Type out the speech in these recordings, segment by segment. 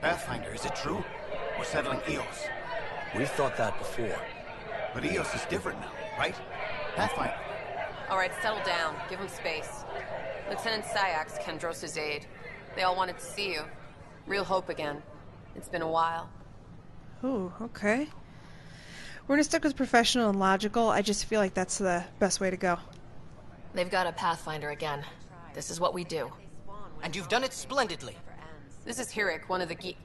Pathfinder, is it true? We're settling Eos. We've thought that before. But Eos is different now, right? Pathfinder. All right, settle down. Give him space. Lieutenant Syax, Kendros' aide. They all wanted to see you. Real hope again. It's been a while. Oh, okay. We're gonna stick with professional and logical. I just feel like that's the best way to go. They've got a Pathfinder again. This is what we do. And you've done it splendidly. This is Hirik, one of the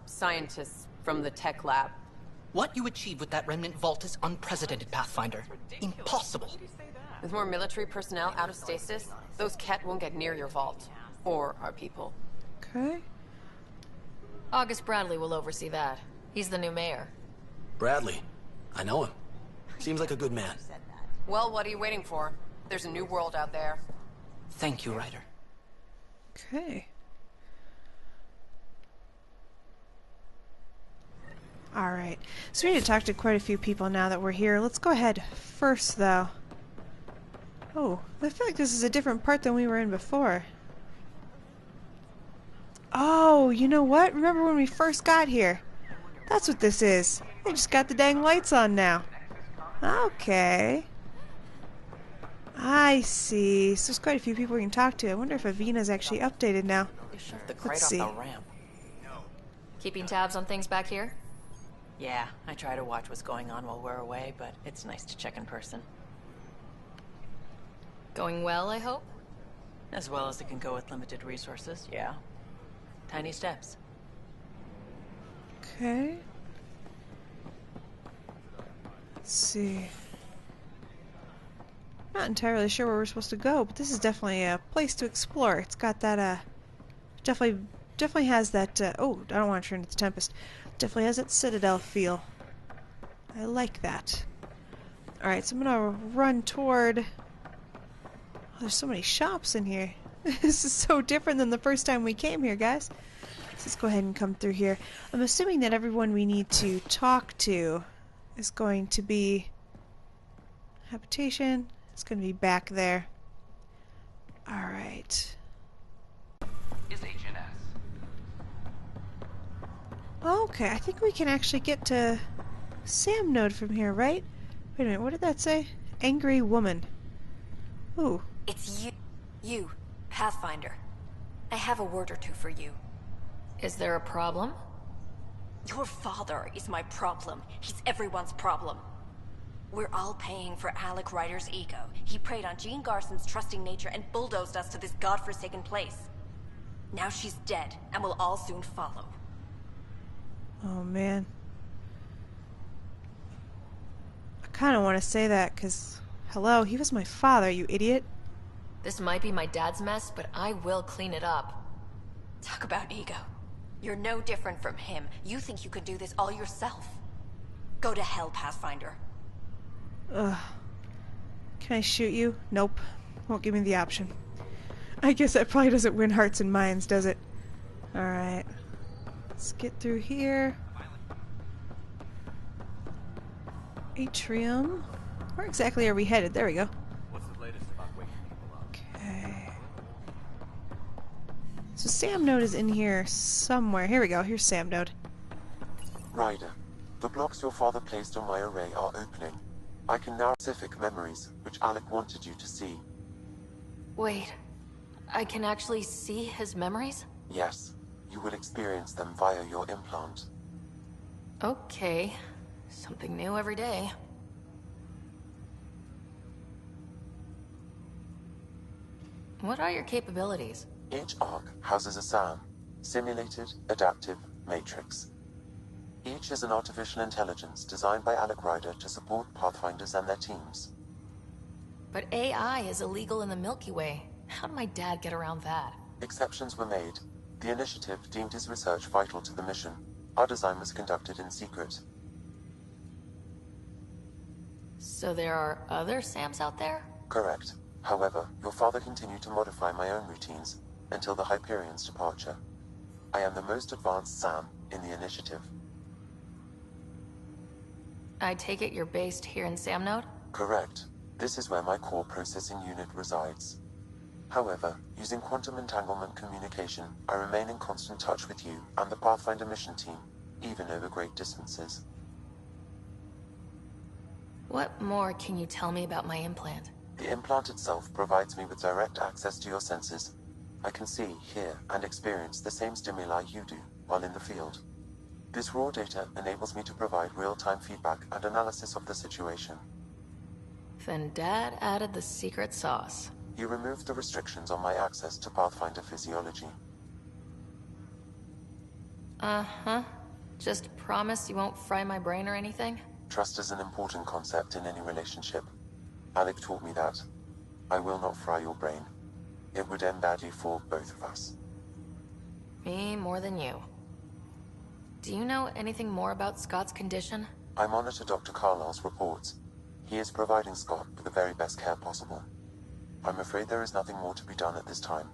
scientists from the tech lab. What you achieved with that remnant vault is unprecedented, Pathfinder. Impossible. With more military personnel out of stasis, those Ket won't get near your vault. Or our people. Okay. August Bradley will oversee that. He's the new mayor. Bradley. I know him. Seems like a good man. Well, what are you waiting for? There's a new world out there. Thank you, Ryder. Okay. Alright. So we need to talk to quite a few people now that we're here. Let's go ahead first, though. Oh, I feel like this is a different part than we were in before. Oh, you know what? Remember when we first got here? That's what this is. They just got the dang lights on now. Okay. I see. So there's quite a few people we can talk to. I wonder if Avina's actually updated now. They shoved the crate Let's off see. the ramp. Keeping tabs on things back here? Yeah, I try to watch what's going on while we're away, but it's nice to check in person. Going well, I hope? As well as it can go with limited resources, yeah. Tiny steps. Okay. Let's see. Not entirely sure where we're supposed to go, but this is definitely a place to explore. It's got that, definitely has that, oh, I don't want to turn into the Tempest. Definitely has that Citadel feel. I like that. Alright, so I'm gonna run toward... Oh, there's so many shops in here. This is so different than the first time we came here, guys. Let's go ahead and come through here. I'm assuming that everyone we need to talk to is going to be... Habitation. It's going to be back there. Alright. Is H&S. Okay, I think we can actually get to Sam Node from here, right? Wait a minute, what did that say? Angry woman. Ooh. It's you, Pathfinder. I have a word or two for you. Is there a problem? Your father is my problem. He's everyone's problem. We're all paying for Alec Ryder's ego. He preyed on Jean Garson's trusting nature and bulldozed us to this godforsaken place. Now she's dead, and we'll all soon follow. Oh, man. I kind of want to say that, because... Hello, he was my father, you idiot. This might be my dad's mess, but I will clean it up. Talk about ego. You're no different from him. You think you could do this all yourself. Go to hell, Pathfinder. Ugh. Can I shoot you? Nope. Won't give me the option. I guess that probably doesn't win hearts and minds, does it? Alright. Let's get through here. Atrium. Where exactly are we headed? There we go. What's the latest about waking people up? Okay. So Sam Node is in here somewhere. Here we go. Here's Sam Node. Ryder, the blocks your father placed on my array are opening. I can now specific memories, which Alec wanted you to see. Wait, I can actually see his memories? Yes, you will experience them via your implant. Okay, something new every day. What are your capabilities? Each arc houses a SAM, Simulated Adaptive Matrix. Each is an artificial intelligence designed by Alec Ryder to support Pathfinders and their teams. But AI is illegal in the Milky Way. How did my dad get around that? Exceptions were made. The initiative deemed his research vital to the mission. Our design was conducted in secret. So there are other SAMs out there? Correct. However, your father continued to modify my own routines until the Hyperion's departure. I am the most advanced SAM in the initiative. I take it you're based here in Sam Node? Correct. This is where my core processing unit resides. However, using quantum entanglement communication, I remain in constant touch with you and the Pathfinder mission team, even over great distances. What more can you tell me about my implant? The implant itself provides me with direct access to your senses. I can see, hear, and experience the same stimuli you do while in the field. This raw data enables me to provide real-time feedback and analysis of the situation. Then Dad added the secret sauce. You removed the restrictions on my access to Pathfinder physiology. Uh-huh. Just promise you won't fry my brain or anything? Trust is an important concept in any relationship. Alec taught me that. I will not fry your brain. It would end badly for both of us. Me more than you. Do you know anything more about Scott's condition? I monitor Dr. Carlisle's reports. He is providing Scott with the very best care possible. I'm afraid there is nothing more to be done at this time.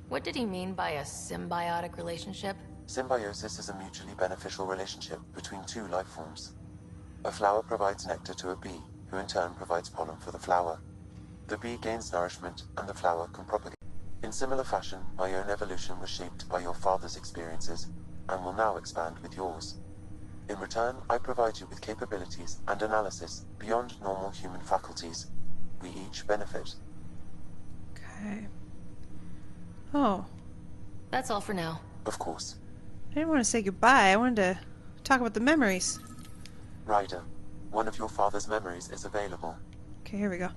What did he mean by a symbiotic relationship? Symbiosis is a mutually beneficial relationship between two life forms. A flower provides nectar to a bee, who in turn provides pollen for the flower. The bee gains nourishment, and the flower can propagate. In similar fashion, my own evolution was shaped by your father's experiences, and will now expand with yours. In return, I provide you with capabilities and analysis beyond normal human faculties. We each benefit. Okay. Oh. That's all for now. Of course. I didn't want to say goodbye. I wanted to talk about the memories. Ryder, one of your father's memories is available. Okay, here we go.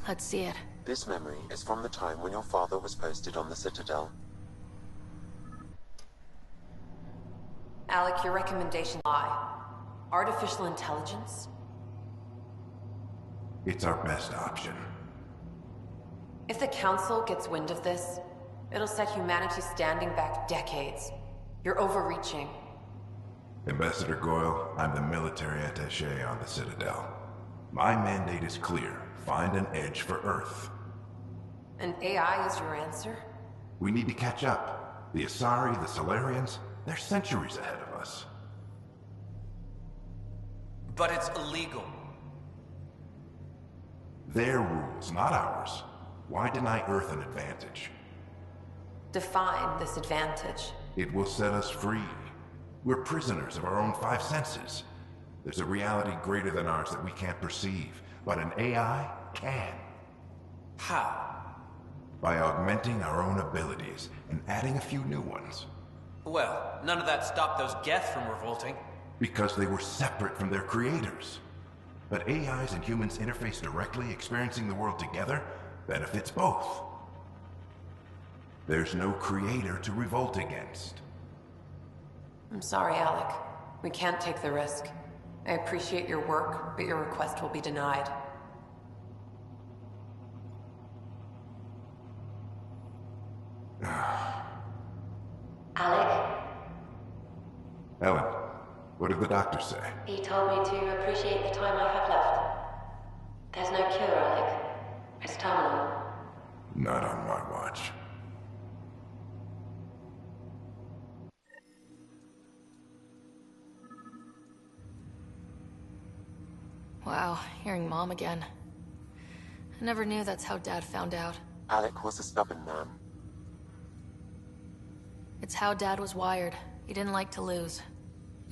Let's see it. This memory is from the time when your father was posted on the Citadel. Alec, your recommendation lie. Artificial intelligence? It's our best option. If the Council gets wind of this, it'll set humanity standing back decades. You're overreaching. Ambassador Goyle, I'm the military attaché on the Citadel. My mandate is clear. Find an edge for Earth. And AI is your answer? We need to catch up. The Asari, the Solarians, they're centuries ahead of us. But it's illegal. Their rules, not ours. Why deny Earth an advantage? Define this advantage. It will set us free. We're prisoners of our own five senses. There's a reality greater than ours that we can't perceive, but an AI can. How? By augmenting our own abilities and adding a few new ones. Well, none of that stopped those Geth from revolting. Because they were separate from their creators. But AIs and humans interface directly, experiencing the world together, benefits both. There's no creator to revolt against. I'm sorry, Alec. We can't take the risk. I appreciate your work, but your request will be denied. Alec? Ellen, what did the doctor say? He told me to appreciate the time I have left. There's no cure, Alec. It's terminal. Not on my watch. Wow, hearing Mom again. I never knew that's how Dad found out. Alec was a stubborn man. It's how Dad was wired. He didn't like to lose.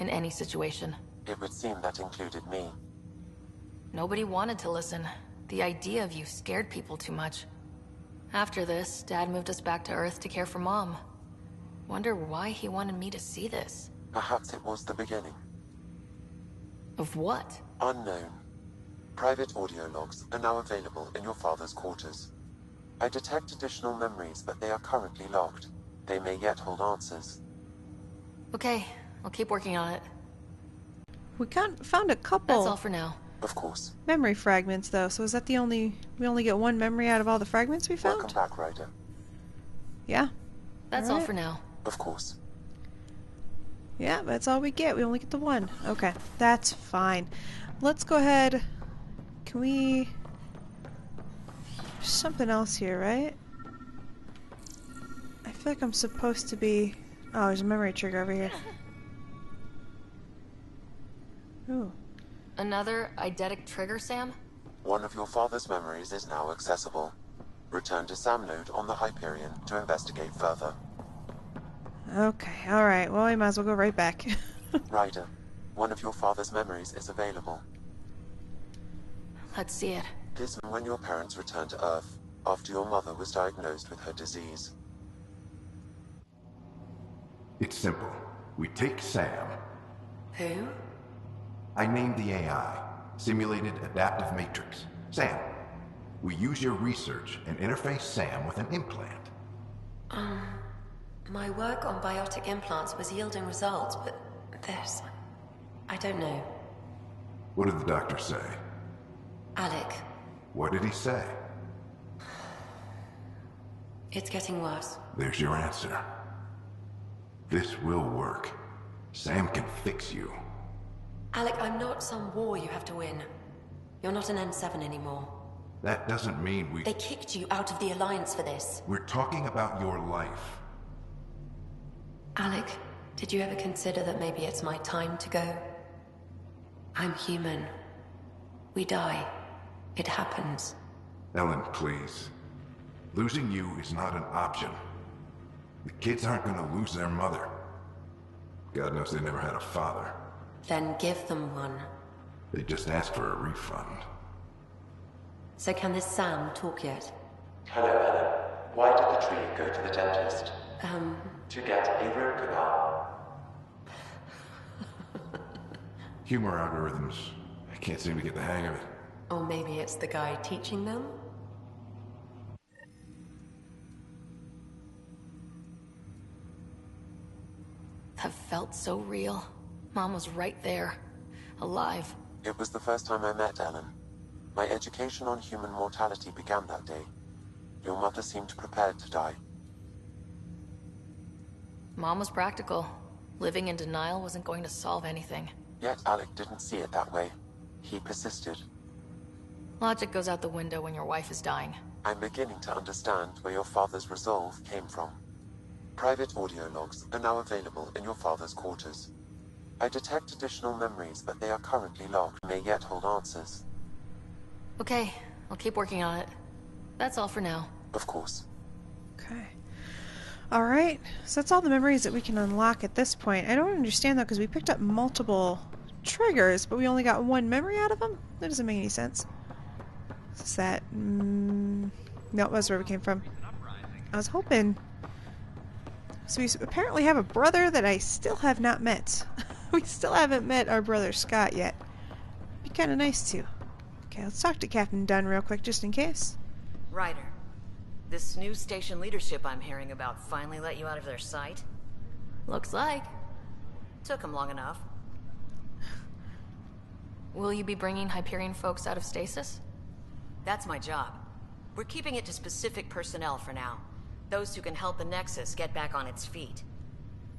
In any situation. It would seem that included me. Nobody wanted to listen. The idea of you scared people too much. After this, Dad moved us back to Earth to care for Mom. Wonder why he wanted me to see this. Perhaps it was the beginning. Of what? Unknown. Private audio logs are now available in your father's quarters. I detect additional memories, but they are currently logged. They may yet hold answers. Okay, I'll keep working on it. We found a couple. That's all for now. Of course. Memory fragments, though. So is that the only... We only get one memory out of all the fragments we found? Welcome back, Ryder. Yeah. That's all for now. Of course. Yeah, that's all we get. We only get the one. Okay, that's fine. Let's go ahead. Can we... There's something else here, right? I feel like I'm supposed to be... Oh, there's a memory trigger over here. Ooh. Another eidetic trigger, Sam? One of your father's memories is now accessible. Return to Sam node on the Hyperion to investigate further. Okay, alright. Well, we might as well go right back. Ryder, one of your father's memories is available. Let's see it. This is when your parents returned to Earth, after your mother was diagnosed with her disease. It's simple. We take Sam. Who? I named the AI, Simulated Adaptive Matrix. Sam. We use your research and interface Sam with an implant. My work on biotic implants was yielding results, but this... I don't know. What did the doctor say? Alec, What did he say? it's getting worse. There's your answer. This will work. Sam can fix you. Alec, I'm not some war you have to win. You're not an N7 anymore. That doesn't mean we... They kicked you out of the Alliance for this. We're talking about your life. Alec, did you ever consider that maybe it's my time to go? I'm human. We die. It happens. Ellen, please. Losing you is not an option. The kids aren't gonna lose their mother. God knows they never had a father. Then give them one. They just asked for a refund. So can this Sam talk yet? Hello, Ellen. Why did the tree go to the dentist? To get a root canal. Humor algorithms. I can't seem to get the hang of it. Or maybe it's the guy teaching them? That felt so real. Mom was right there. Alive. It was the first time I met Ellen. My education on human mortality began that day. Your mother seemed prepared to die. Mom was practical. Living in denial wasn't going to solve anything. Yet Alec didn't see it that way. He persisted. Logic goes out the window when your wife is dying. I'm beginning to understand where your father's resolve came from. Private audio logs are now available in your father's quarters. I detect additional memories, but they are currently logged and may yet hold answers. Okay, I'll keep working on it. That's all for now. Of course. Okay. Alright, so that's all the memories that we can unlock at this point. I don't understand though, because we picked up multiple triggers, but we only got one memory out of them? That doesn't make any sense. What's that? No, that's where we came from. I was hoping... So we apparently have a brother that I still have not met. We still haven't met our brother Scott yet. Be kind of nice to. Okay, let's talk to Captain Dunn real quick, just in case. Ryder, this new station leadership I'm hearing about finally let you out of their sight? Looks like. Took them long enough. Will you be bringing Hyperion folks out of stasis? That's my job. We're keeping it to specific personnel for now. Those who can help the Nexus get back on its feet.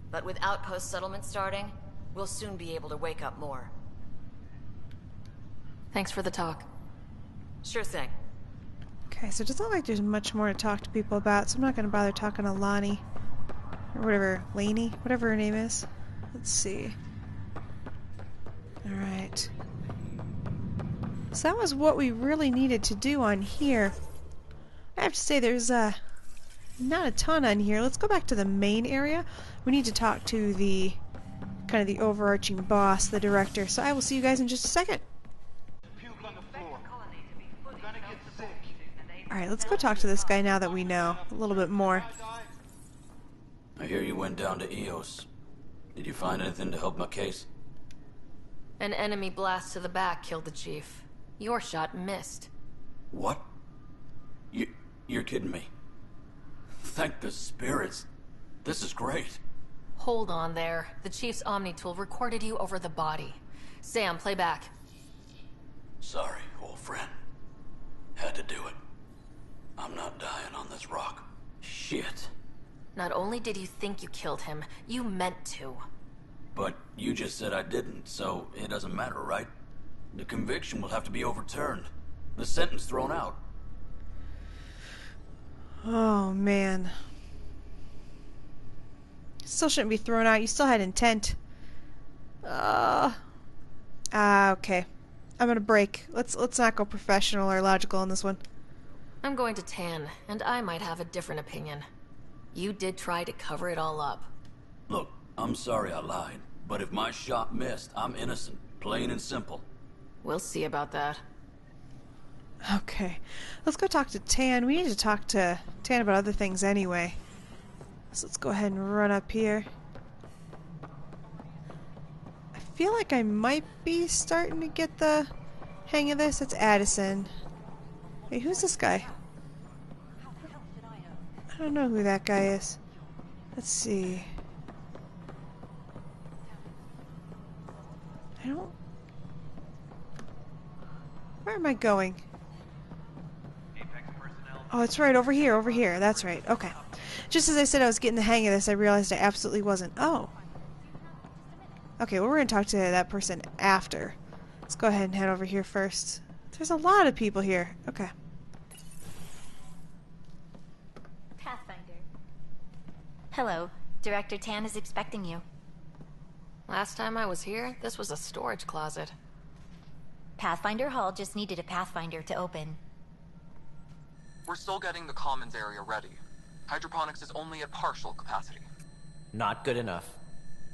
But with outpost settlement starting, we'll soon be able to wake up more. Thanks for the talk. Sure thing. Okay, so it doesn't look like there's much more to talk to people about, so I'm not going to bother talking to Lonnie. Or whatever, Lainey, whatever her name is. Let's see. Alright. So that was what we really needed to do on here. I have to say there's not a ton on here. Let's go back to the main area. We need to talk to the kind of the overarching boss, the director. So I will see you guys in just a second. Alright, let's go talk to this guy now that we know a little bit more. I hear you went down to EOS. Did you find anything to help my case? An enemy blast to the back killed the chief. Your shot missed. What? You're kidding me. Thank the spirits. This is great. Hold on there. The chief's Omni tool recorded you over the body. Sam, play back. Sorry, old friend. Had to do it. I'm not dying on this rock. Shit. Not only did you think you killed him, you meant to. But you just said I didn't, so it doesn't matter, right? The conviction will have to be overturned. The sentence thrown out. Oh, man. Still shouldn't be thrown out. You still had intent. Okay. I'm gonna break. Let's not go professional or logical on this one. I'm going to Tan, and I might have a different opinion. You did try to cover it all up. Look, I'm sorry I lied, but if my shot missed, I'm innocent. Plain and simple. We'll see about that. Okay. Let's go talk to Tan. We need to talk to Tan about other things anyway. So let's go ahead and run up here. I feel like I might be starting to get the hang of this. It's Addison. Wait, who's this guy? I don't know who that guy is. Let's see. I don't... Where am I going? Oh, it's right over here, over here. That's right. Okay. Just as I said I was getting the hang of this, I realized I absolutely wasn't. Oh. Okay, well, we're going to talk to that person after. Let's go ahead and head over here first. There's a lot of people here. Okay. Pathfinder. Hello. Director Tan is expecting you. Last time I was here, this was a storage closet. Pathfinder Hall just needed a Pathfinder to open. We're still getting the commons area ready. Hydroponics is only at partial capacity. Not good enough.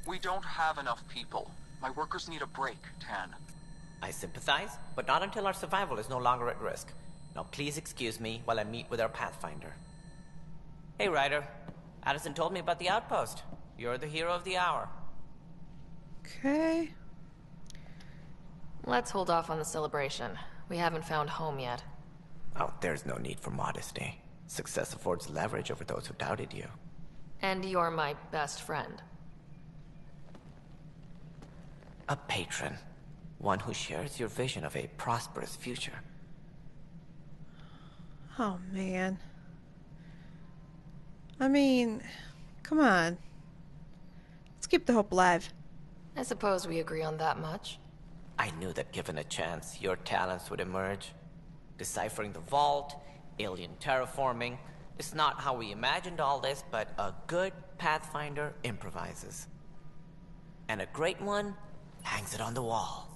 We don't have enough people. My workers need a break, Tan. I sympathize, but not until our survival is no longer at risk. Now please excuse me while I meet with our Pathfinder. Hey Ryder, Addison told me about the outpost. You're the hero of the hour. Okay. Let's hold off on the celebration. We haven't found home yet. Oh, there's no need for modesty. Success affords leverage over those who doubted you. And you're my best friend. A patron. One who shares your vision of a prosperous future. Oh, man. I mean, come on. Let's keep the hope alive. I suppose we agree on that much. I knew that given a chance, your talents would emerge. Deciphering the vault, alien terraforming. It's not how we imagined all this, but a good Pathfinder improvises. And a great one hangs it on the wall.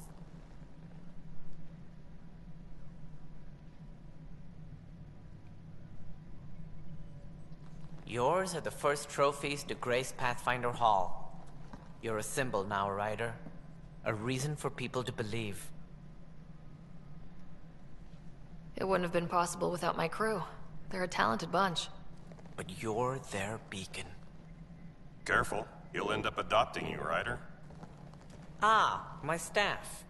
Yours are the first trophies to grace Pathfinder Hall. You're a symbol now, Ryder. A reason for people to believe. It wouldn't have been possible without my crew. They're a talented bunch. But you're their beacon. Careful. He'll end up adopting you, Ryder. Ah, my staff.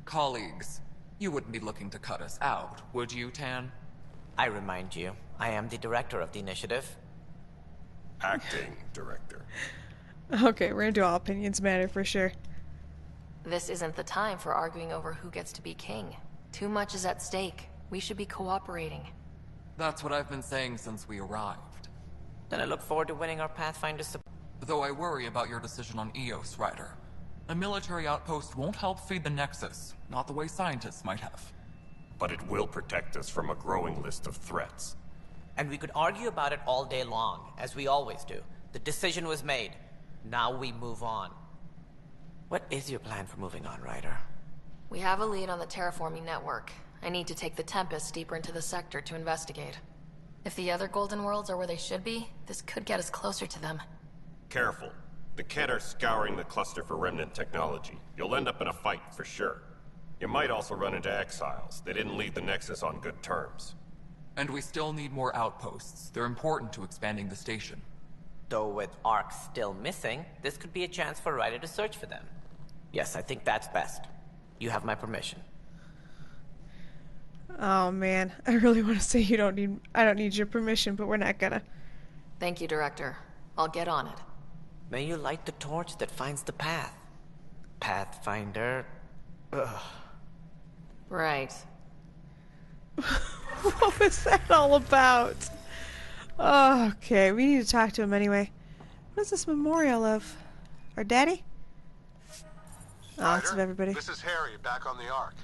Colleagues, you wouldn't be looking to cut us out, would you, Tan? I remind you, I am the director of the initiative. Acting director. Okay, we're gonna do all opinions matter for sure. This isn't the time for arguing over who gets to be king. Too much is at stake. We should be cooperating. That's what I've been saying since we arrived. Then I look forward to winning our Pathfinder support. Though I worry about your decision on Eos, Ryder. A military outpost won't help feed the Nexus, not the way scientists might have. But it will protect us from a growing list of threats. And we could argue about it all day long, as we always do. The decision was made. Now we move on. What is your plan for moving on, Ryder? We have a lead on the terraforming network. I need to take the Tempest deeper into the sector to investigate. If the other Golden Worlds are where they should be, this could get us closer to them. Careful. The Kett are scouring the cluster for remnant technology. You'll end up in a fight, for sure. You might also run into exiles. They didn't leave the Nexus on good terms. And we still need more outposts. They're important to expanding the station. Though with Ark still missing, this could be a chance for Ryder to search for them. Yes, I think that's best. You have my permission. Oh man, I really want to say I don't need your permission, but we're not gonna. Thank you, Director. I'll get on it. May you light the torch that finds the path. Pathfinder. Ugh. Right. What was that all about? Oh, okay, we need to talk to him anyway. What is this memorial of? Our daddy? Oh, it's of everybody. This is Harry, back on the Ark.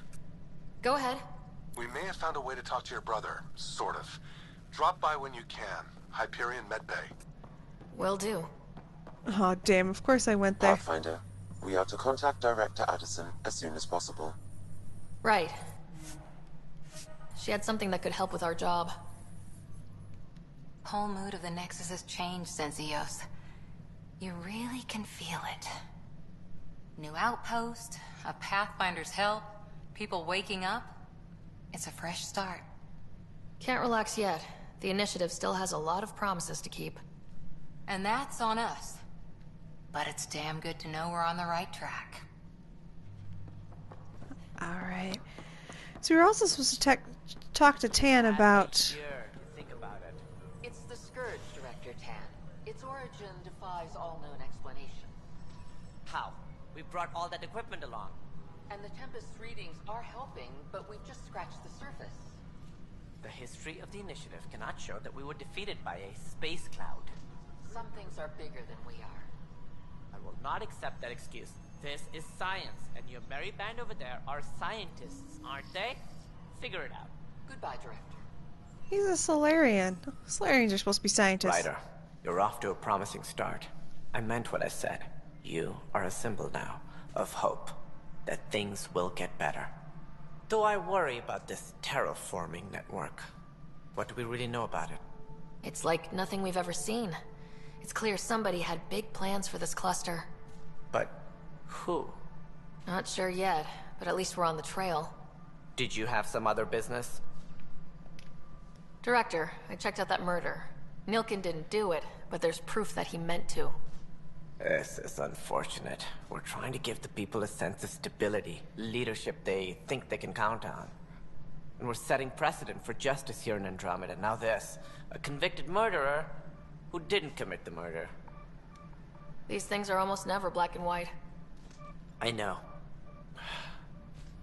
Go ahead. We may have found a way to talk to your brother, sort of. Drop by when you can. Hyperion Medbay. Will do. Oh, damn, of course I went there. Pathfinder, we are to contact Director Addison as soon as possible. Right. She had something that could help with our job. Whole mood of the Nexus has changed since EOS. You really can feel it. New outpost, a Pathfinder's help, people waking up. It's a fresh start. Can't relax yet. The initiative still has a lot of promises to keep. And that's on us. But it's damn good to know we're on the right track. Alright. So we're also supposed to talk to Tan about... Think about it. It's the Scourge, Director Tan. Its origin defies all known explanation. How? We brought all that equipment along. And the Tempest's readings are helping, but we've just scratched the surface. The history of the initiative cannot show that we were defeated by a space cloud. Some things are bigger than we are. I will not accept that excuse. This is science, and your merry band over there are scientists, aren't they? Figure it out. Goodbye, Director. He's a Solarian. Solarians are supposed to be scientists. Ryder, you're off to a promising start. I meant what I said. You are a symbol now of hope that things will get better. Though I worry about this terraforming network. What do we really know about it? It's like nothing we've ever seen. It's clear somebody had big plans for this cluster. But who? Not sure yet, but at least we're on the trail. Did you have some other business? Director, I checked out that murder. Nilkin didn't do it, but there's proof that he meant to. This is unfortunate. We're trying to give the people a sense of stability, leadership they think they can count on. And we're setting precedent for justice here in Andromeda. Now this, a convicted murderer who didn't commit the murder. These things are almost never black and white. I know.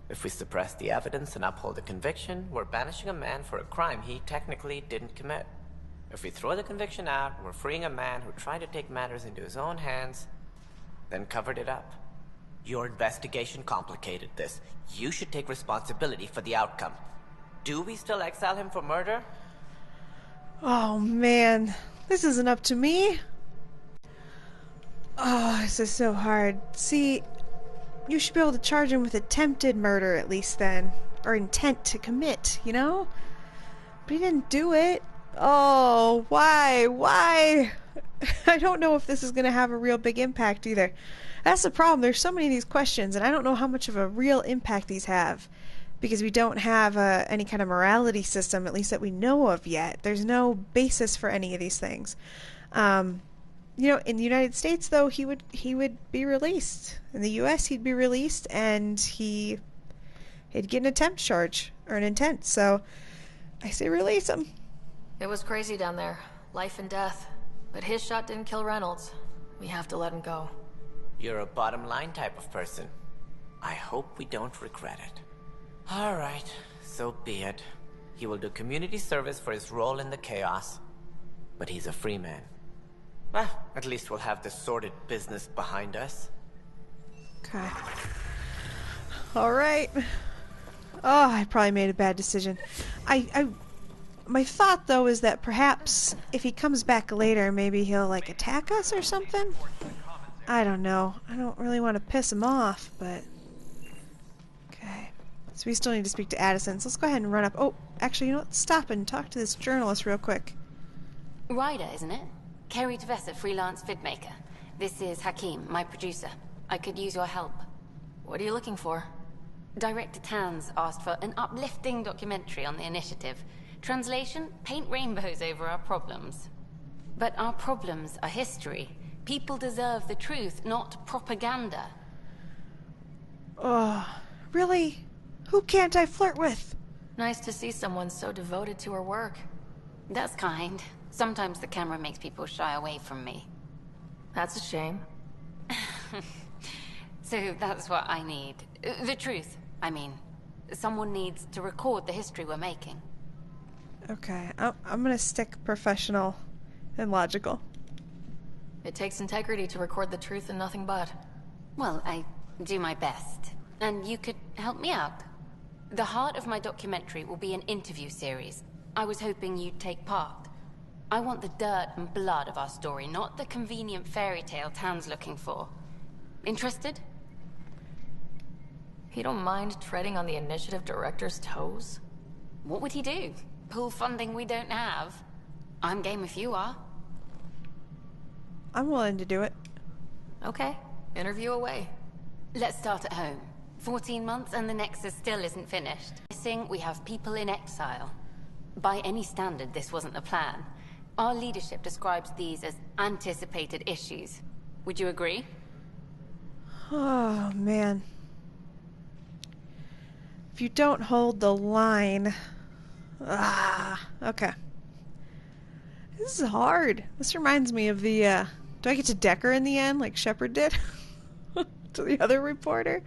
If we suppress the evidence and uphold the conviction, we're banishing a man for a crime he technically didn't commit. If we throw the conviction out, we're freeing a man who tried to take matters into his own hands, then covered it up. Your investigation complicated this. You should take responsibility for the outcome. Do we still exile him for murder? Oh man, this isn't up to me. Oh, this is so hard. See, you should be able to charge him with attempted murder at least then. Or intent to commit, you know? But he didn't do it. Oh, why? Why? I don't know if this is going to have a real big impact either. That's the problem. There's so many of these questions, and I don't know how much of a real impact these have. Because we don't have any kind of morality system, at least that we know of yet. There's no basis for any of these things. You know, in the United States, though, he would be released. In the U.S., he'd be released, and he'd get an attempt charge, or an intent. So, I say release him. It was crazy down there. Life and death. But his shot didn't kill Reynolds. We have to let him go. You're a bottom line type of person. I hope we don't regret it. All right, so be it. He will do community service for his role in the chaos. But he's a free man. Well, at least we'll have the sordid business behind us. Okay. Alright. Oh, I probably made a bad decision. My thought, though, is that perhaps if he comes back later, maybe he'll, like, attack us or something? I don't know. I don't really want to piss him off, but... Okay. So we still need to speak to Addison, so let's go ahead and run up. Oh, actually, you know what? Stop and talk to this journalist real quick. Ryder, isn't it? Kerry Tvessa, freelance vidmaker. This is Hakim, my producer. I could use your help. What are you looking for? Director Tan's asked for an uplifting documentary on the initiative. Translation, paint rainbows over our problems. But our problems are history. People deserve the truth, not propaganda. Oh, really? Who can't I flirt with? Nice to see someone so devoted to her work. That's kind. Sometimes the camera makes people shy away from me. That's a shame. So that's what I need. The truth, I mean. Someone needs to record the history we're making. Okay, I'm gonna stick professional and logical. It takes integrity to record the truth and nothing but. Well, I do my best. And you could help me out. The heart of my documentary will be an interview series. I was hoping you'd take part. I want the dirt and blood of our story, not the convenient fairy tale Tan's looking for. Interested? You don't mind treading on the initiative director's toes? What would he do? Pull funding we don't have? I'm game if you are. I'm willing to do it. Okay, interview away. Let's start at home. 14 months and the Nexus still isn't finished. Missing, we have people in exile. By any standard, this wasn't the plan. Our leadership describes these as anticipated issues. Would you agree? Oh, man. If you don't hold the line... okay. This is hard. This reminds me of the, do I get to Decker in the end, like Shepard did? To the other reporter?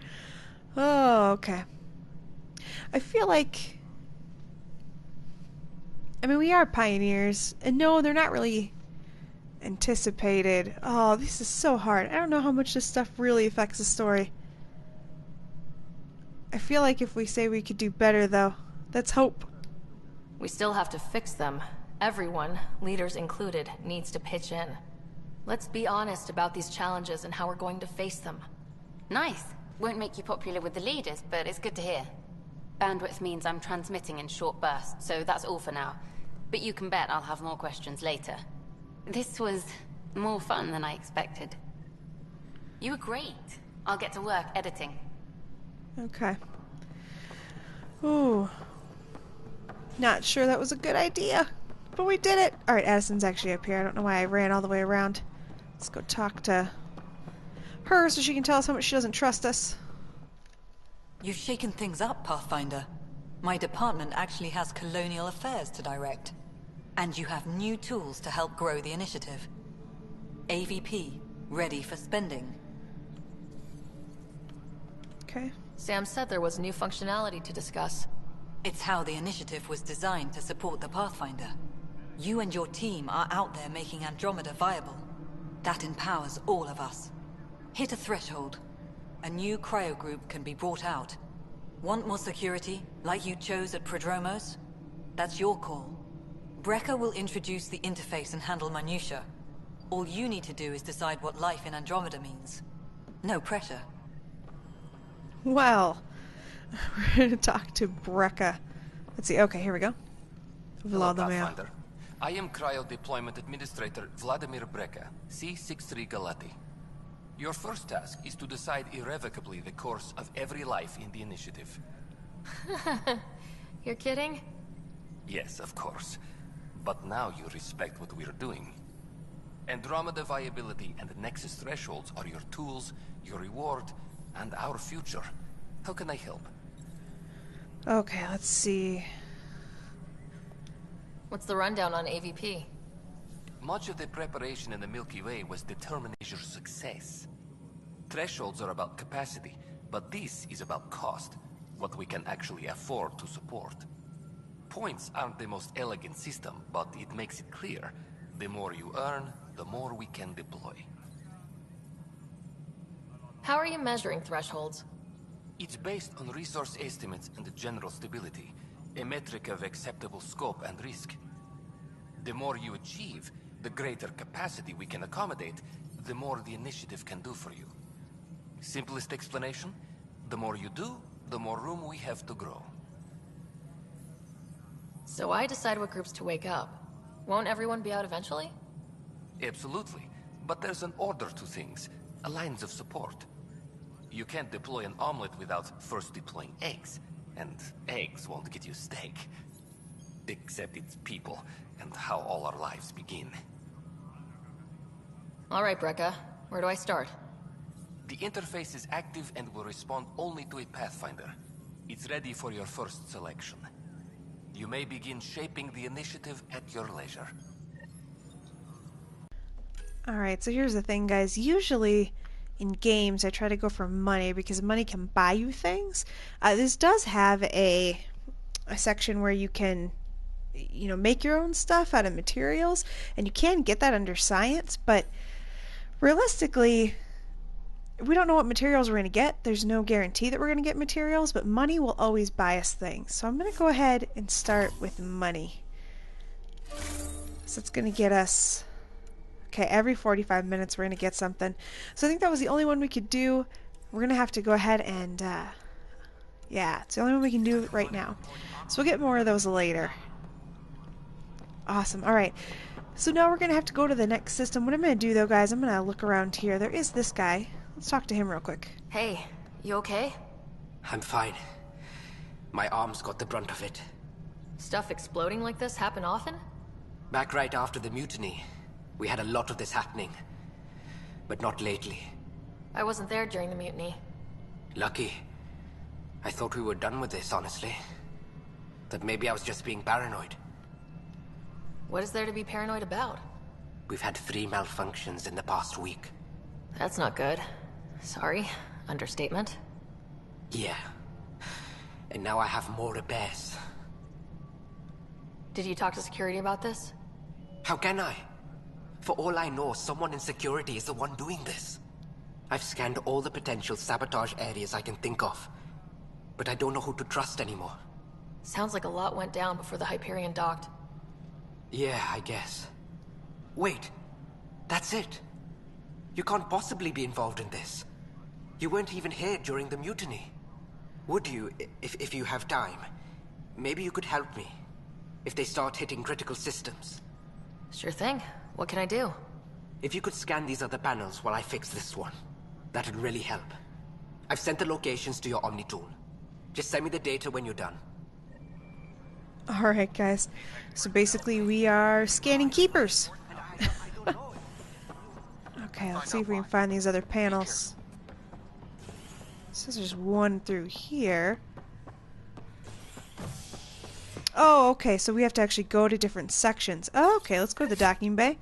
Oh, okay. I feel like... I mean, we are pioneers, and no, they're not really anticipated. Oh, this is so hard. I don't know how much this stuff really affects the story. I feel like if we say we could do better, though, that's hope. We still have to fix them. Everyone, leaders included, needs to pitch in. Let's be honest about these challenges and how we're going to face them. Nice. Won't make you popular with the leaders, but it's good to hear. Bandwidth means I'm transmitting in short bursts, so that's all for now. But you can bet I'll have more questions later. This was more fun than I expected. You were great. I'll get to work editing. Okay. Ooh. Not sure that was a good idea, but we did it. Alright, Addison's actually up here. I don't know why I ran all the way around. Let's go talk to her so she can tell us how much she doesn't trust us. You've shaken things up, Pathfinder. My department actually has colonial affairs to direct. And you have new tools to help grow the initiative. AVP, ready for spending. Okay. Sam said there was new functionality to discuss. It's how the initiative was designed to support the Pathfinder. You and your team are out there making Andromeda viable. That empowers all of us. Hit a threshold. A new cryo group can be brought out. Want more security, like you chose at Prodromos? That's your call. Brecker will introduce the interface and handle minutiae. All you need to do is decide what life in Andromeda means. No pressure. Well, we're going to talk to Brecker. Let's see. Okay, here we go. Hello, Pathfinder. I am Cryo Deployment Administrator Vladimir Brecker, C-63 Galati. Your first task is to decide irrevocably the course of every life in the initiative. You're kidding? Yes, of course. But now you respect what we're doing. Andromeda viability and Nexus thresholds are your tools, your reward, and our future. How can I help? Okay, let's see. What's the rundown on AVP? Much of the preparation in the Milky Way was determined as your success. Thresholds are about capacity, but this is about cost, what we can actually afford to support. Points aren't the most elegant system, but it makes it clear. The more you earn, the more we can deploy. How are you measuring thresholds? It's based on resource estimates and general stability, a metric of acceptable scope and risk. The more you achieve, the greater capacity we can accommodate, the more the initiative can do for you. Simplest explanation, the more you do, the more room we have to grow. So I decide what groups to wake up. Won't everyone be out eventually? Absolutely, but there's an order to things, a lines of support. You can't deploy an omelet without first deploying eggs, and eggs won't get you steak. Except it's people, and how all our lives begin. All right, Brecker. Where do I start? The interface is active and will respond only to a Pathfinder. It's ready for your first selection. You may begin shaping the initiative at your leisure. Alright, so here's the thing, guys. Usually in games I try to go for money because money can buy you things. This does have a section where you can, you know, make your own stuff out of materials, and you can get that under science, but realistically we don't know what materials we're going to get. There's no guarantee that we're going to get materials, but money will always buy us things. So I'm going to go ahead and start with money. So it's going to get us... Okay, every 45 minutes we're going to get something. So I think that was the only one we could do. We're going to have to go ahead and Yeah, it's the only one we can do right now. So we'll get more of those later. Awesome. Alright. So now we're going to have to go to the next system. What I'm going to do, though, guys, I'm going to look around here. There is this guy. Let's talk to him real quick. Hey, you okay? I'm fine. My arms got the brunt of it. Stuff exploding like this happen often? Back right after the mutiny, we had a lot of this happening. But not lately. I wasn't there during the mutiny. Lucky. I thought we were done with this, honestly. That maybe I was just being paranoid. What is there to be paranoid about? We've had 3 malfunctions in the past week. That's not good. Sorry. Understatement. Yeah. And now I have more repairs. Did you talk to security about this? How can I? For all I know, someone in security is the one doing this. I've scanned all the potential sabotage areas I can think of. But I don't know who to trust anymore. Sounds like a lot went down before the Hyperion docked. Yeah, I guess. Wait. That's it. You can't possibly be involved in this. You weren't even here during the mutiny. Would you, if you have time? Maybe you could help me. If they start hitting critical systems. Sure thing. What can I do? If you could scan these other panels while I fix this one, that'd really help. I've sent the locations to your Omni tool. Just send me the data when you're done. Alright, guys. So basically we are scanning keepers. Okay, let's see if we can find these other panels. Says there's one through here. Oh, okay, so we have to actually go to different sections. Oh, okay, let's go to the docking bay.